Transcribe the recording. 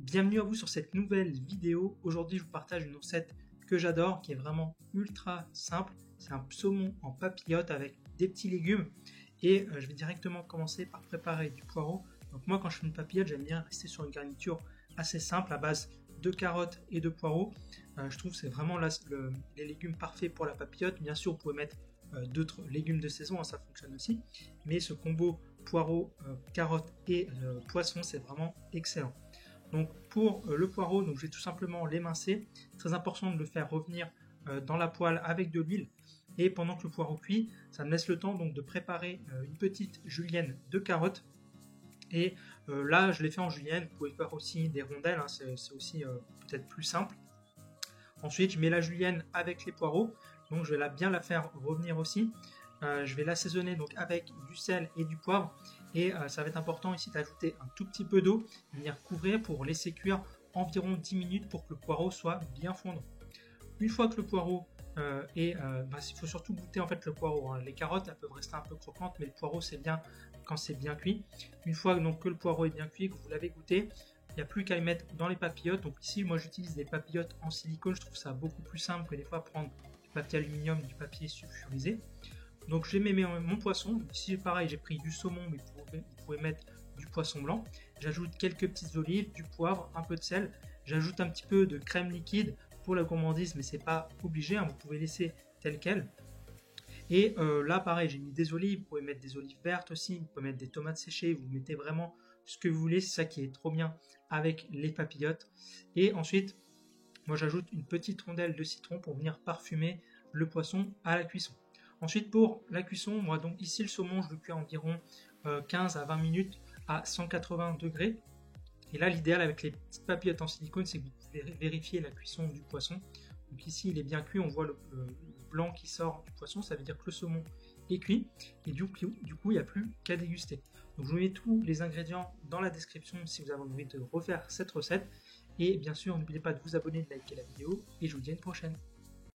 Bienvenue à vous sur cette nouvelle vidéo. Aujourd'hui, je vous partage une recette que j'adore, qui est vraiment ultra simple. C'est un saumon en papillote avec des petits légumes. Et je vais directement commencer par préparer du poireau. Donc moi, quand je fais une papillote, j'aime bien rester sur une garniture assez simple à base de carottes et de poireaux. Je trouve que c'est vraiment les légumes parfaits pour la papillote. Bien sûr, vous pouvez mettre d'autres légumes de saison, ça fonctionne aussi. Mais ce combo poireau, carottes et poisson, c'est vraiment excellent. Donc pour le poireau, donc je vais tout simplement l'émincer. Très important de le faire revenir dans la poêle avec de l'huile. Et pendant que le poireau cuit, ça me laisse le temps donc de préparer une petite julienne de carottes. Et là, je l'ai fait en julienne. Vous pouvez faire aussi des rondelles, hein, c'est aussi peut-être plus simple. Ensuite, je mets la julienne avec les poireaux. Donc je vais bien la faire revenir aussi. Je vais l'assaisonner donc avec du sel et du poivre. Et ça va être important ici d'ajouter un tout petit peu d'eau, venir couvrir pour laisser cuire environ 10 minutes pour que le poireau soit bien fondant. Une fois que le poireau il faut surtout goûter en fait le poireau. Hein. Les carottes elles peuvent rester un peu croquantes, mais le poireau c'est bien quand c'est bien cuit. Une fois donc, que le poireau est bien cuit, que vous l'avez goûté, il n'y a plus qu'à le mettre dans les papillotes. Donc ici moi j'utilise des papillotes en silicone, je trouve ça beaucoup plus simple que des fois prendre du papier aluminium, du papier sulfurisé. Donc je mets mon poisson. Ici pareil, j'ai pris du saumon, mais vous pouvez mettre du poisson blanc. J'ajoute quelques petites olives, du poivre, un peu de sel. J'ajoute un petit peu de crème liquide pour la gourmandise, mais c'est pas obligé, hein, vous pouvez laisser tel quel. Et là pareil, j'ai mis des olives, vous pouvez mettre des olives vertes aussi, vous pouvez mettre des tomates séchées, vous mettez vraiment ce que vous voulez, c'est ça qui est trop bien avec les papillotes. Et ensuite, moi j'ajoute une petite rondelle de citron pour venir parfumer le poisson à la cuisson. Ensuite pour la cuisson, moi donc ici le saumon je le cuis environ 15 à 20 minutes à 180 degrés. Et là l'idéal avec les petites papillotes en silicone, c'est que vous pouvez vérifier la cuisson du poisson. Donc ici il est bien cuit, on voit le blanc qui sort du poisson, ça veut dire que le saumon est cuit. Et du coup il n'y a plus qu'à déguster. Donc je vous mets tous les ingrédients dans la description si vous avez envie de refaire cette recette. Et bien sûr n'oubliez pas de vous abonner, de liker la vidéo et je vous dis à une prochaine.